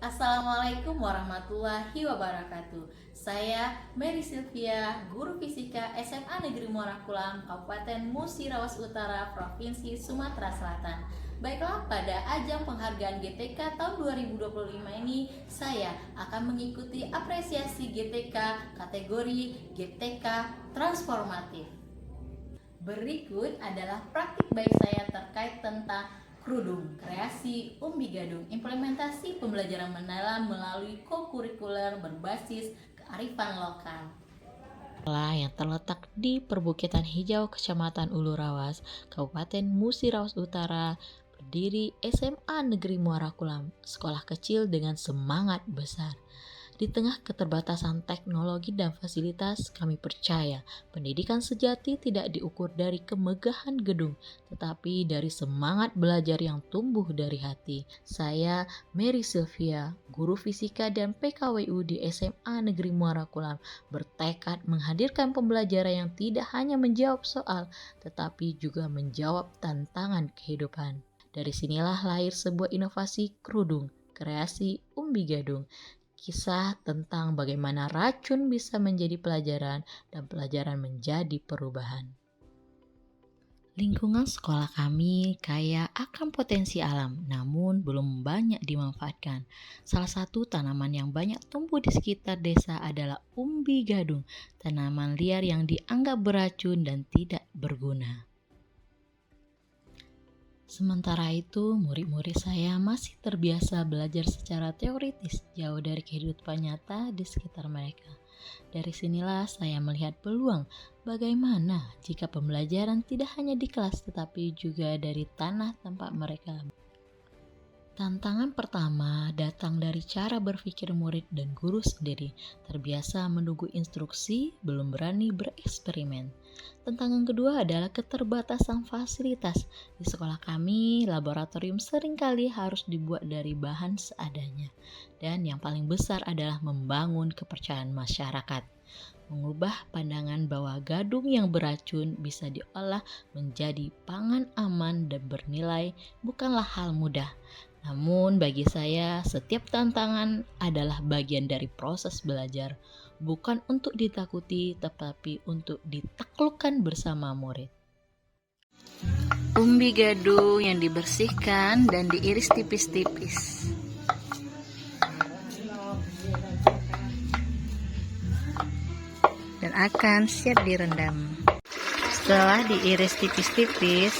Assalamualaikum warahmatullahi wabarakatuh. Saya Mary Sylvia, guru fisika SMA Negeri Muara Kulam, Kabupaten Musirawas Utara, Provinsi Sumatera Selatan. Baiklah, pada ajang penghargaan GTK tahun 2025 ini, saya akan mengikuti apresiasi GTK kategori GTK Transformatif. Berikut adalah praktik baik saya terkait tentang kerudung, kreasi Umbi Gadung, implementasi pembelajaran mendalam melalui co-kurikuler berbasis kearifan lokal. Yang terletak di Perbukitan Hijau, Kecamatan Ulu Rawas, Kabupaten Musirawas Utara, berdiri SMA Negeri Muara Kulam, sekolah kecil dengan semangat besar. Di tengah keterbatasan teknologi dan fasilitas, kami percaya pendidikan sejati tidak diukur dari kemegahan gedung, tetapi dari semangat belajar yang tumbuh dari hati. Saya, Mary Sylvia, guru fisika dan PKWU di SMA Negeri Muara Kulam, bertekad menghadirkan pembelajaran yang tidak hanya menjawab soal, tetapi juga menjawab tantangan kehidupan. Dari sinilah lahir sebuah inovasi kerudung, kreasi Umbi Gadung. Kisah tentang bagaimana racun bisa menjadi pelajaran dan pelajaran menjadi perubahan. Lingkungan sekolah kami kaya akan potensi alam, namun belum banyak dimanfaatkan. Salah satu tanaman yang banyak tumbuh di sekitar desa adalah umbi gadung, tanaman liar yang dianggap beracun dan tidak berguna. Sementara itu, murid-murid saya masih terbiasa belajar secara teoritis, jauh dari kehidupan nyata di sekitar mereka. Dari sinilah saya melihat peluang bagaimana jika pembelajaran tidak hanya di kelas tetapi juga dari tanah tempat mereka. Tantangan pertama datang dari cara berpikir murid dan guru sendiri, terbiasa menunggu instruksi, belum berani bereksperimen. Tantangan kedua adalah keterbatasan fasilitas. Di sekolah kami, laboratorium seringkali harus dibuat dari bahan seadanya. Dan yang paling besar adalah membangun kepercayaan masyarakat. Mengubah pandangan bahwa gadung yang beracun bisa diolah menjadi pangan aman dan bernilai bukanlah hal mudah. Namun bagi saya, setiap tantangan adalah bagian dari proses belajar, bukan untuk ditakuti tetapi untuk ditaklukkan bersama murid. Umbi gadung yang dibersihkan dan diiris tipis-tipis. Dan akan siap direndam. Setelah diiris tipis-tipis,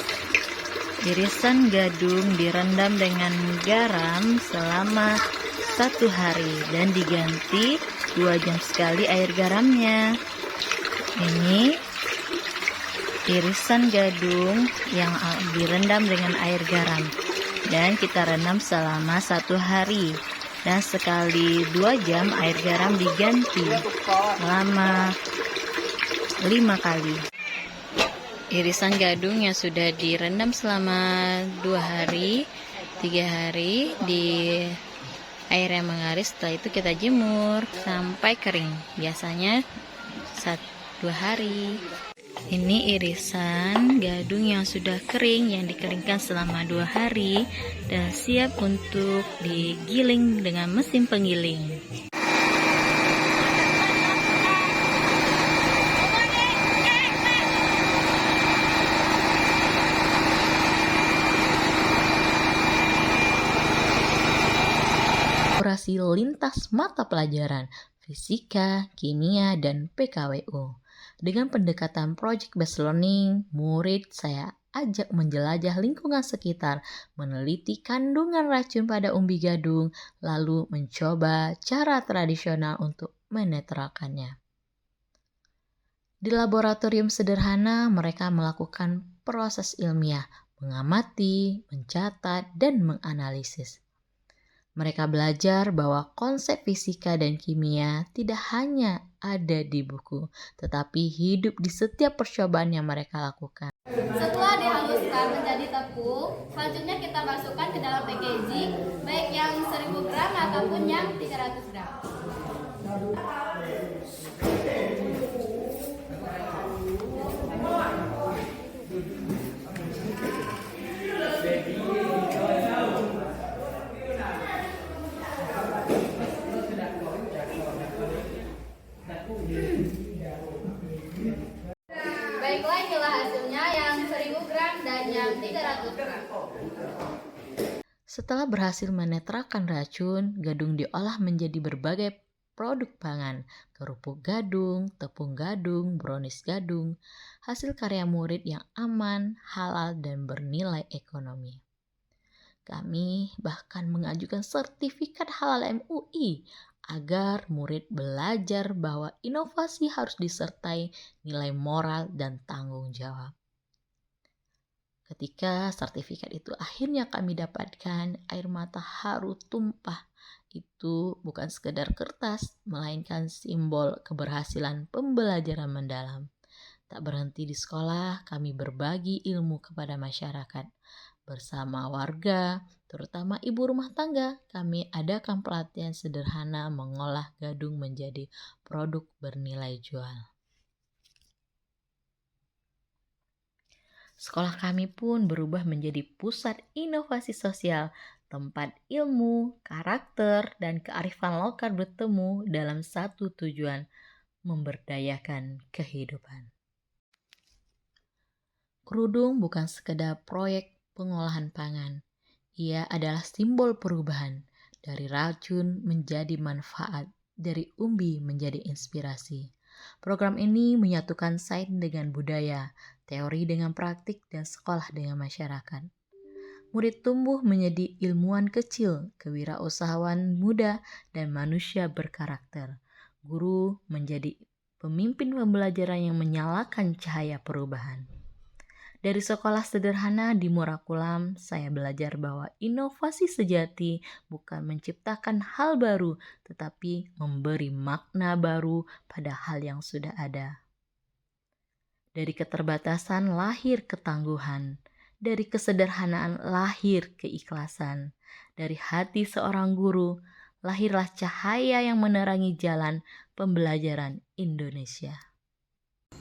irisan gadung direndam dengan garam selama 1 hari dan diganti 2 jam sekali air garamnya. Ini irisan gadung yang direndam dengan air garam dan kita rendam selama 1 hari dan sekali 2 jam air garam diganti selama 5 kali. Irisan gadung yang sudah direndam selama 2 hari, 3 hari di air yang mengalir. Setelah itu kita jemur sampai kering. Biasanya 2 hari. Ini irisan gadung yang sudah kering, yang dikeringkan selama 2 hari dan siap untuk digiling dengan mesin penggiling. Operasi lintas mata pelajaran fisika, kimia, dan PKWU. Dengan pendekatan project based learning, murid saya ajak menjelajah lingkungan sekitar, meneliti kandungan racun pada umbi gadung, lalu mencoba cara tradisional untuk menetralkannya. Di laboratorium sederhana, mereka melakukan proses ilmiah, mengamati, mencatat, dan menganalisis. Mereka belajar bahwa konsep fisika dan kimia tidak hanya ada di buku, tetapi hidup di setiap percobaan yang mereka lakukan. Setelah dihaluskan menjadi tepung, selanjutnya kita masukkan ke dalam packaging, baik yang 1000 gram ataupun yang 300 gram. Setelah berhasil menetralkan racun, gadung diolah menjadi berbagai produk pangan, kerupuk gadung, tepung gadung, brownies gadung, hasil karya murid yang aman, halal, dan bernilai ekonomi. Kami bahkan mengajukan sertifikat halal MUI agar murid belajar bahwa inovasi harus disertai nilai moral dan tanggung jawab. Ketika sertifikat itu akhirnya kami dapatkan, air mata haru tumpah. Itu bukan sekedar kertas, melainkan simbol keberhasilan pembelajaran mendalam. Tak berhenti di sekolah, kami berbagi ilmu kepada masyarakat. Bersama warga, terutama ibu rumah tangga, kami adakan pelatihan sederhana mengolah gadung menjadi produk bernilai jual. Sekolah kami pun berubah menjadi pusat inovasi sosial, tempat ilmu, karakter, dan kearifan lokal bertemu dalam satu tujuan, memberdayakan kehidupan. Kerudung bukan sekedar proyek pengolahan pangan. Ia adalah simbol perubahan, dari racun menjadi manfaat, dari umbi menjadi inspirasi. Program ini menyatukan sains dengan budaya, teori dengan praktik, dan sekolah dengan masyarakat. Murid tumbuh menjadi ilmuwan kecil, kewirausahawan muda, dan manusia berkarakter. Guru menjadi pemimpin pembelajaran yang menyalakan cahaya perubahan. Dari sekolah sederhana di Murakulam, saya belajar bahwa inovasi sejati bukan menciptakan hal baru, tetapi memberi makna baru pada hal yang sudah ada. Dari keterbatasan lahir ketangguhan, dari kesederhanaan lahir keikhlasan, dari hati seorang guru lahirlah cahaya yang menerangi jalan pembelajaran Indonesia.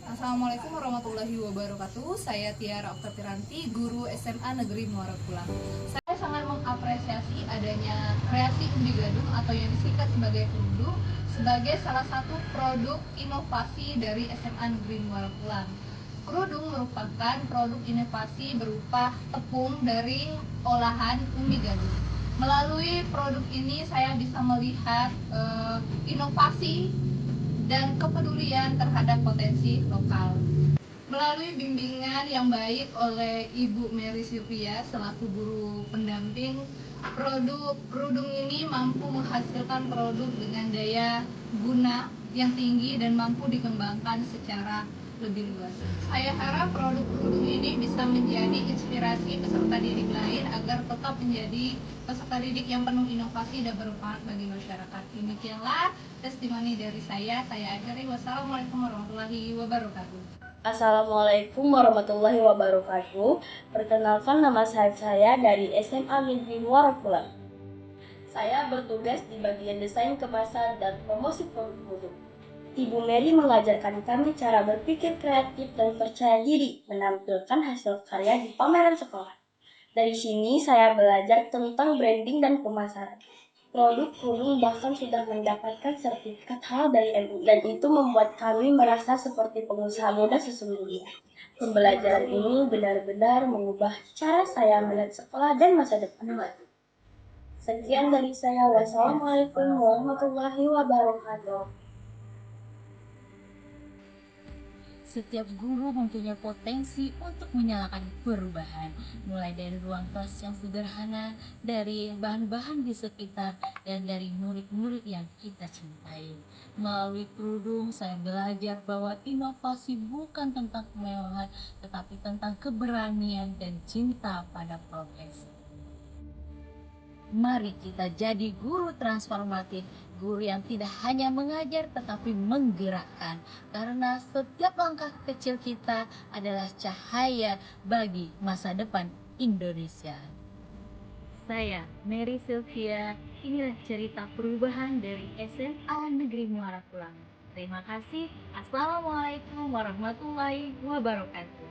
Assalamualaikum warahmatullahi wabarakatuh. Saya Tiara Oktaviranti, guru SMA Negeri Muara Kulam. Saya sangat mengapresiasi adanya kreasi umbi gadung atau yang disingkat sebagai kerudung sebagai salah satu produk inovasi dari SMA Negeri Muara Kulam. Kerudung merupakan produk inovasi berupa tepung dari olahan umbi gadung. Melalui produk ini saya bisa melihat inovasi dan kepedulian terhadap potensi lokal. Melalui bimbingan yang baik oleh Ibu Mary Sylvia selaku guru pendamping, produk kerudung ini mampu menghasilkan produk dengan daya guna yang tinggi dan mampu dikembangkan secara lebih luas. Saya harap produk kerudung ini bisa menjadi inspirasi peserta didik lain agar tetap menjadi peserta didik yang penuh inovasi dan bermanfaat bagi masyarakat. Demikianlah testimoni dari saya akhiri. Wassalamualaikum warahmatullahi wabarakatuh. Assalamualaikum warahmatullahi wabarakatuh. Perkenalkan, nama saya dari SMA Negeri Muara Kulam. Saya bertugas di bagian desain kemasan dan promosi produk. Ibu Mary mengajarkan kami cara berpikir kreatif dan percaya diri menampilkan hasil karya di pameran sekolah. Dari sini saya belajar tentang branding dan pemasaran. Produk kerudung bahkan sudah mendapatkan sertifikat halal dari MUI, dan itu membuat kami merasa seperti pengusaha muda sesungguhnya. Pembelajaran ini benar-benar mengubah cara saya melihat sekolah dan masa depan. Sekian dari saya. Wassalamualaikum warahmatullahi wabarakatuh. Setiap guru mempunyai potensi untuk menyalakan perubahan, mulai dari ruang kelas yang sederhana, dari bahan-bahan di sekitar, dan dari murid-murid yang kita cintai. Melalui kerudung, saya belajar bahwa inovasi bukan tentang kemewahan, tetapi tentang keberanian dan cinta pada profesi. Mari kita jadi guru transformatif, guru yang tidak hanya mengajar tetapi menggerakkan. Karena setiap langkah kecil kita adalah cahaya bagi masa depan Indonesia. Saya Mary Sylvia, inilah cerita perubahan dari SMA Negeri Muara Kulam. Terima kasih. Assalamualaikum warahmatullahi wabarakatuh.